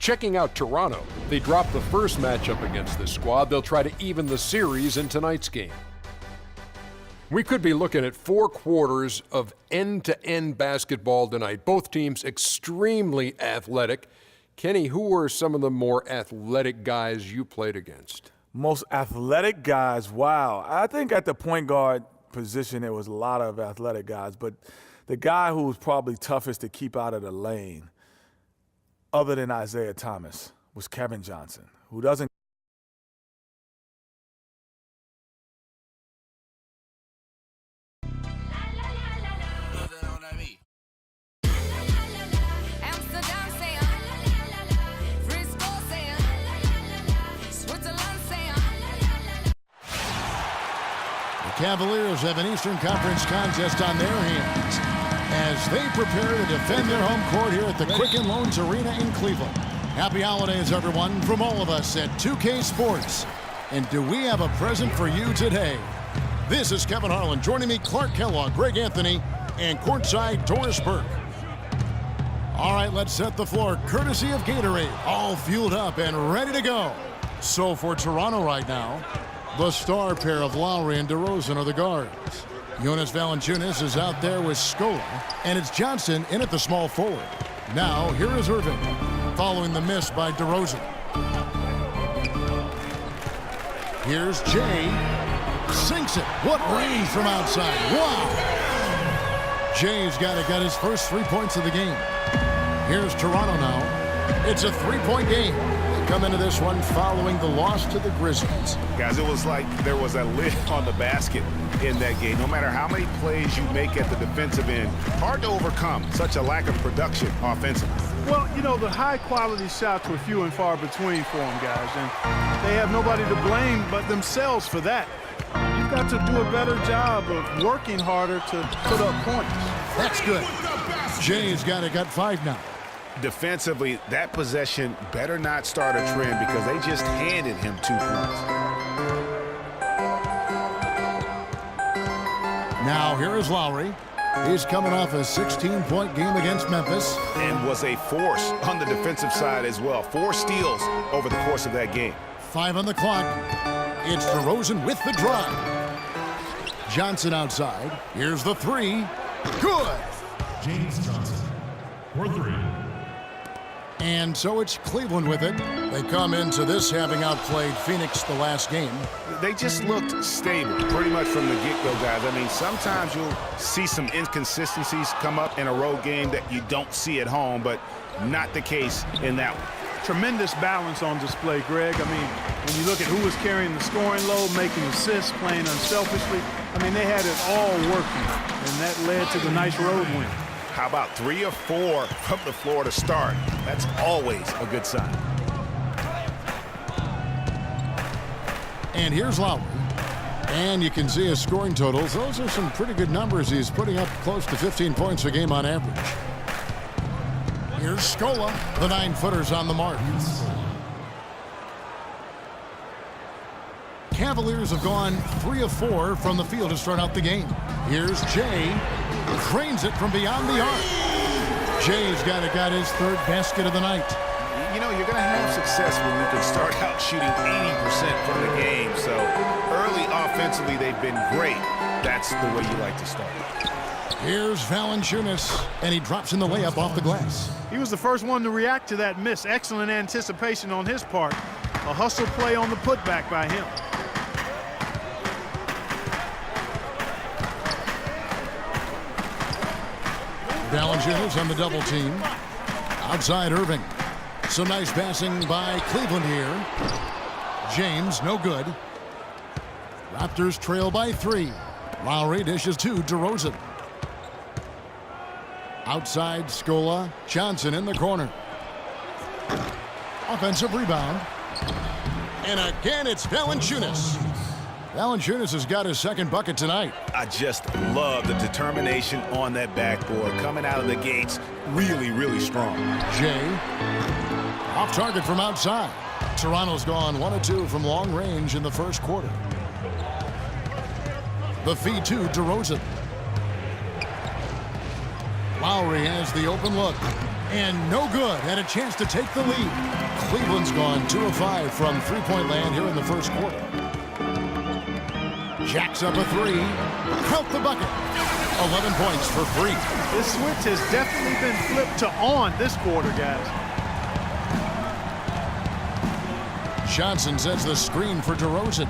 Checking out Toronto, they dropped the first matchup against this squad. They'll try to even the series in tonight's game. We could be looking at 4 quarters of end-to-end basketball tonight. Both teams extremely athletic. Kenny, who were some of the more athletic guys you played against? Most athletic guys, wow. I think at the point guard position there was a lot of athletic guys, but the guy who was probably toughest to keep out of the lane, other than Isaiah Thomas, was Kevin Johnson, who doesn't Cavaliers have an Eastern Conference contest on their hands as they prepare to defend their home court here at the Quicken Loans Arena in Cleveland. Happy holidays, everyone, from all of us at 2K Sports. And do we have a present for you today? This is Kevin Harlan. Joining me, Clark Kellogg, Greg Anthony, and courtside Doris Burke. All right, let's set the floor courtesy of Gatorade. All fueled up and ready to go. So for Toronto right now, the star pair of Lowry and DeRozan are the guards. Jonas Valanciunas is out there with Scola, and it's Johnson in at the small forward. Now, here is Irving, following the miss by DeRozan. Here's Jay. Sinks it. What range from outside. Wow. Jay's got his first 3 points of the game. Here's Toronto now. It's a 3-point game. Come into this one following the loss to the Grizzlies. Guys, it was like there was a lid on the basket in that game. No matter how many plays you make at the defensive end, hard to overcome such a lack of production offensively. Well, you know, the high-quality shots were few and far between for them, guys, and they have nobody to blame but themselves for that. You've got to do a better job of working harder to put up points. That's good. Jay's got 5 now. Defensively, that possession better not start a trend because they just handed him 2 points. Now here is Lowry. He's coming off a 16-point game against Memphis. And was a force on the defensive side as well. 4 steals over the course of that game. 5 on the clock. It's DeRozan with the drive. Johnson outside. Here's the 3. Good. James Johnson for 3. And so it's Cleveland with it. They come into this having outplayed Phoenix the last game. They just looked stable pretty much from the get-go, guys. I mean, sometimes you'll see some inconsistencies come up in a road game that you don't see at home, but not the case in that one. Tremendous balance on display, Greg. I mean, when you look at who was carrying the scoring load, making assists, playing unselfishly, I mean, they had it all working, and that led to the nice road win. How about 3 or 4 from the floor to start? That's always a good sign. And here's Lowry. And you can see his scoring totals. Those are some pretty good numbers. He's putting up close to 15 points a game on average. Here's Scola. The 9-footers on the mark. Cavaliers have gone 3 of 4 from the field to start out the game. Here's Jay. Cranes it from beyond the arc. Jay's got his 3rd basket of the night. You know, you're going to have success when you can start out shooting 80% from the game. So early offensively, they've been great. That's the way you like to start. Here's Valanciunas, and he drops in the layup off the glass. He was the first one to react to that miss. Excellent anticipation on his part. A hustle play on the putback by him. Valanciunas on the double team. Outside Irving. Some nice passing by Cleveland here. James, no good. Raptors trail by 3. Lowry dishes to DeRozan. Outside Scola. Johnson in the corner. Offensive rebound. And again, it's Valanciunas. Valanciunas has got his 2nd bucket tonight. I just love the determination on that backboard. Coming out of the gates really, really strong. Jay off target from outside. Toronto's gone 1 of 2 from long range in the first quarter. The feed to DeRozan. Lowry has the open look. And no good. Had a chance to take the lead. Cleveland's gone 2 of 5 from three-point land here in the first quarter. Jacks up a three. Count the bucket. 11 points for Freak. This switch has definitely been flipped to on this quarter, guys. Johnson sets the screen for DeRozan.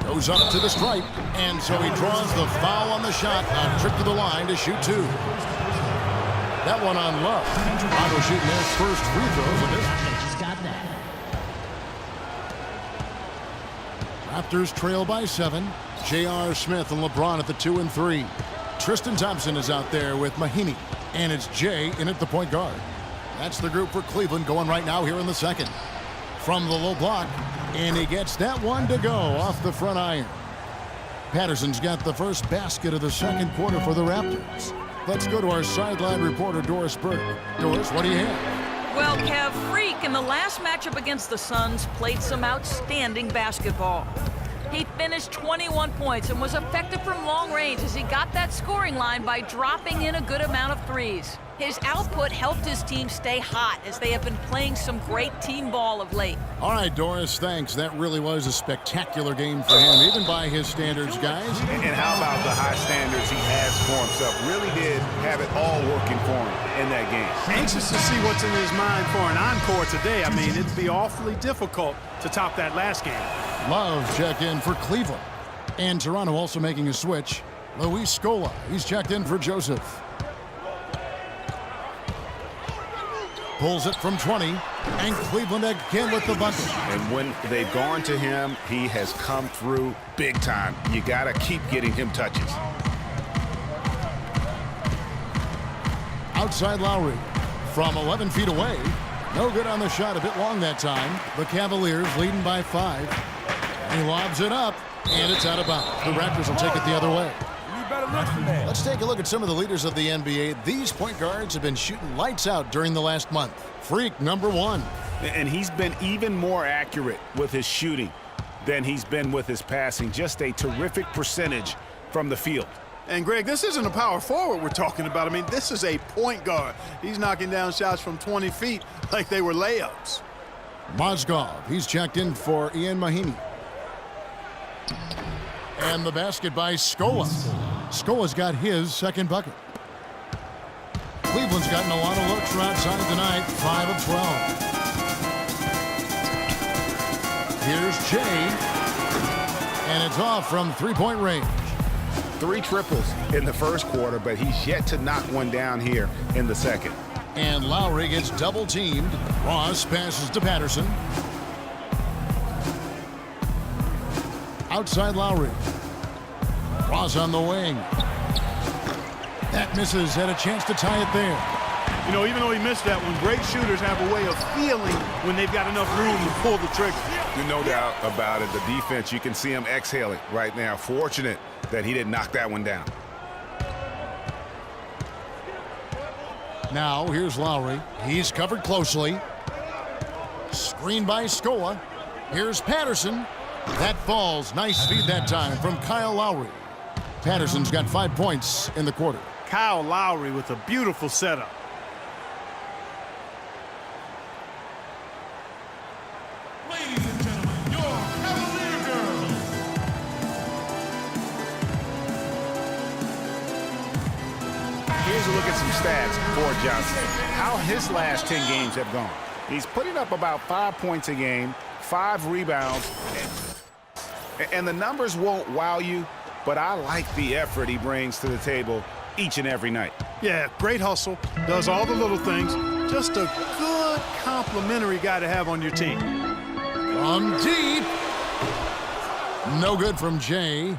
Goes up to the stripe, and so he draws the foul on the shot. A trip to the line to shoot 2. That one on Love. Toronto shooting their first free throws of this. Just got that. Raptors trail by 7. J.R. Smith and LeBron at the 2 and 3. Tristan Thompson is out there with Mahinmi, and it's Jay in at the point guard. That's the group for Cleveland going right now here in the second. From the low block, and he gets that one to go off the front iron. Patterson's got the first basket of the second quarter for the Raptors. Let's go to our sideline reporter, Doris Burke. Doris, what do you have? Well, Kev, Freak in the last matchup against the Suns played some outstanding basketball. He finished 21 points and was effective from long range as he got that scoring line by dropping in a good amount of threes. His output helped his team stay hot as they have been playing some great team ball of late. All right, Doris, thanks. That really was a spectacular game for him, even by his standards, guys. And how about the high standards he has for himself? Really did have it all working for him in that game. Anxious to see what's in his mind for an encore today. I mean, it'd be awfully difficult to top that last game. Love checked in for Cleveland. And Toronto also making a switch. Luis Scola, he's checked in for Joseph. Pulls it from 20, and Cleveland again with the bucket. And when they've gone to him, he has come through big time. You got to keep getting him touches. Outside Lowry from 11 feet away. No good on the shot, a bit long that time. The Cavaliers leading by 5. He lobs it up, and it's out of bounds. The Raptors will take it the other way. Let's take a look at some of the leaders of the NBA. These point guards have been shooting lights out during the last month. Freak, number 1. And he's been even more accurate with his shooting than he's been with his passing. Just a terrific percentage from the field. And, Greg, this isn't a power forward we're talking about. I mean, this is a point guard. He's knocking down shots from 20 feet like they were layups. Mozgov, he's checked in for Ian Mahinmi. And the basket by Scola. Scola's got his second bucket. Cleveland's gotten a lot of looks from outside tonight, 5 of 12. Here's Jay. And it's off from three-point range. 3 triples in the first quarter, but he's yet to knock one down here in the second. And Lowry gets double-teamed. Ross passes to Patterson. Outside Lowry. Ross on the wing. That misses. Had a chance to tie it there. You know, even though he missed that one, great shooters have a way of feeling when they've got enough room to pull the trigger. No doubt about it. The defense, you can see him exhaling right now. Fortunate that he didn't knock that one down. Now, here's Lowry. He's covered closely. Screen by Scola. Here's Patterson. That falls. Nice feed that time from Kyle Lowry. Patterson's got 5 points in the quarter. Kyle Lowry with a beautiful setup. Ladies and gentlemen, your Cavalier girls. Here's a look at some stats for Johnson. How his last 10 games have gone. He's putting up about 5 points a game, 5 rebounds, and the numbers won't wow you, but I like the effort he brings to the table each and every night. Yeah, great hustle, does all the little things. Just a good complimentary guy to have on your team. From deep. No good from Jay.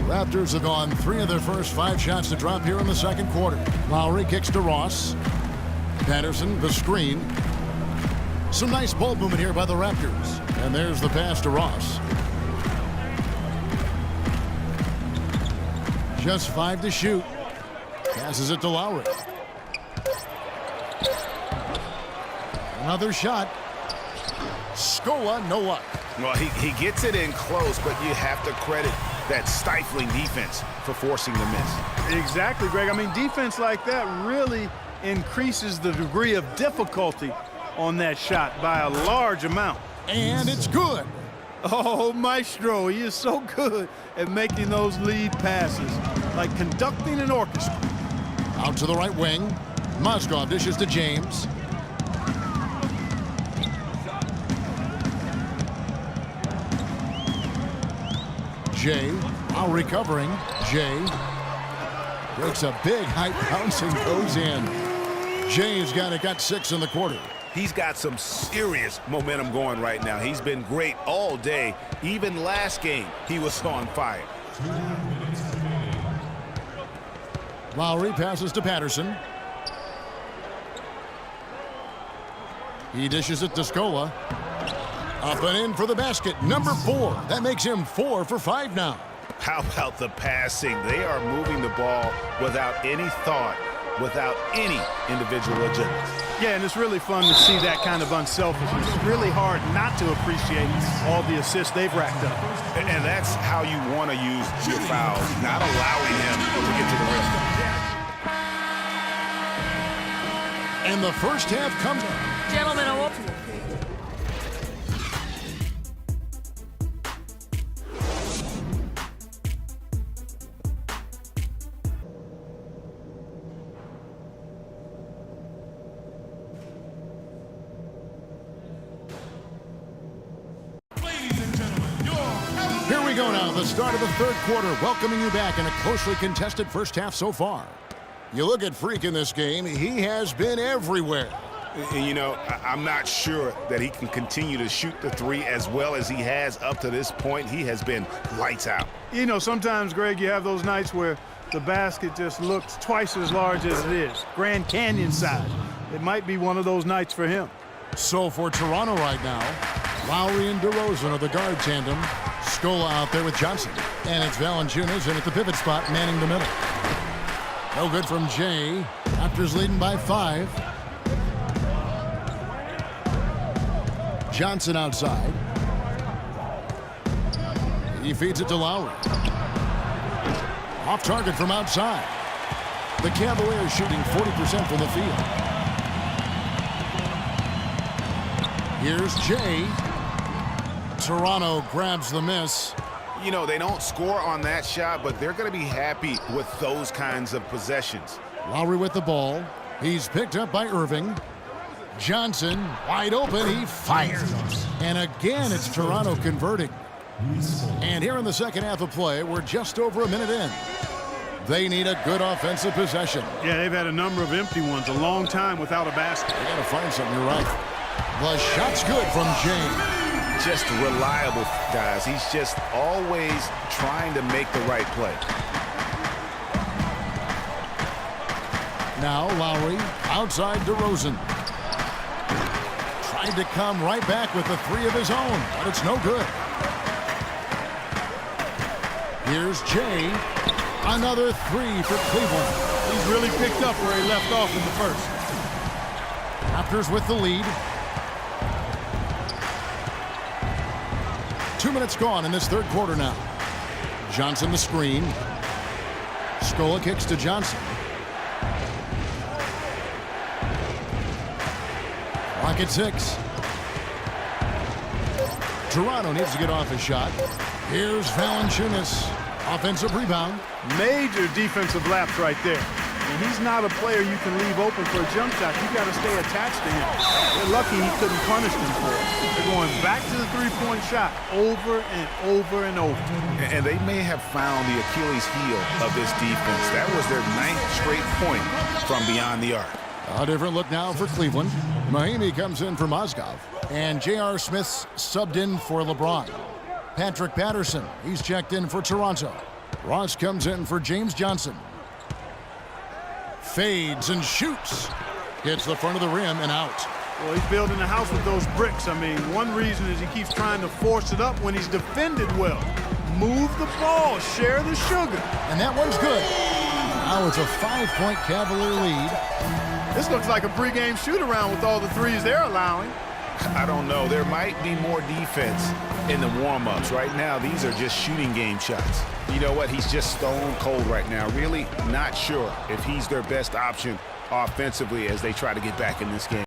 Raptors have gone 3 of their first 5 shots to drop here in the second quarter. Lowry kicks to Ross. Patterson, the screen. Some nice ball movement here by the Raptors. And there's the pass to Ross. Just 5 to shoot. Passes it to Lowry. Another shot. Scola, no luck. Well, he gets it in close, but you have to credit that stifling defense for forcing the miss. Exactly, Greg. I mean, defense like that really increases the degree of difficulty on that shot by a large amount. And it's good. Oh, Maestro, he is so good at making those lead passes, like conducting an orchestra. Out to the right wing. Mozgov dishes to James. Jay, now recovering. Jay breaks a big height bounce and goes in. Jay's got 6 in the quarter. He's got some serious momentum going right now. He's been great all day. Even last game, he was on fire. Lowry passes to Patterson. He dishes it to Scola. Up and in for the basket. Number 4. That makes him 4 for 5 now. How about the passing? They are moving the ball without any thought, without any individual agenda. Yeah, and it's really fun to see that kind of unselfishness. It's really hard not to appreciate all the assists they've racked up. And that's how you want to use your fouls, not allowing him to get to the rim. And the first half comes. Gentlemen, Here we go now, the start of the third quarter, welcoming you back in a closely contested first half so far. You look at Freak in this game, he has been everywhere. And, you know, I'm not sure that he can continue to shoot the three as well as he has up to this point. He has been lights out. You know, sometimes, Greg, you have those nights where the basket just looks twice as large as it is. Grand Canyon size. It might be one of those nights for him. So for Toronto right now, Lowry and DeRozan are the guard tandem. Scola out there with Johnson. And it's Valanciunas in at the pivot spot, manning the middle. No good from Jay. Raptors leading by 5. Johnson outside. He feeds it to Lowry. Off target from outside. The Cavaliers shooting 40% from the field. Here's Jay. Toronto grabs the miss. You know, they don't score on that shot, but they're going to be happy with those kinds of possessions. Lowry with the ball. He's picked up by Irving. Johnson wide open. He fires. And again, it's Toronto converting. And here in the second half of play, we're just over a minute in. They need a good offensive possession. Yeah, they've had a number of empty ones, a long time without a basket. They got to find something. You're right. The shot's good from James. Just reliable, guys. He's just always trying to make the right play. Now Lowry outside DeRozan. Tried to come right back with the 3 of his own, but it's no good. Here's Jay. Another 3 for Cleveland. He's really picked up where he left off in the first. Raptors with the lead. 2 minutes gone in this third quarter now. Johnson the screen. Scola kicks to Johnson. Clock at 6. Toronto needs to get off his shot. Here's Valanciunas. Offensive rebound. Major defensive lapse right there. And he's not a player you can leave open for a jump shot. You got to stay attached to him. They're lucky he couldn't punish them for it. They're going back to the three-point shot over and over and over. And they may have found the Achilles heel of this defense. That was their 9th straight point from beyond the arc. A different look now for Cleveland. Mahimi comes in for Mozgov. And J.R. Smith's subbed in for LeBron. Patrick Patterson, he's checked in for Toronto. Ross comes in for James Johnson. Fades and shoots. Hits the front of the rim and out. Well, he's building a house with those bricks. I mean, one reason is he keeps trying to force it up when he's defended well. Move the ball, share the sugar. And that one's good. Now it's a 5-point Cavalier lead. This looks like a pregame shoot-around with all the threes they're allowing. I don't know. There might be more defense in the warm-ups. Right now, these are just shooting game shots. You know what? He's just stone cold right now. Really not sure if he's their best option offensively as they try to get back in this game.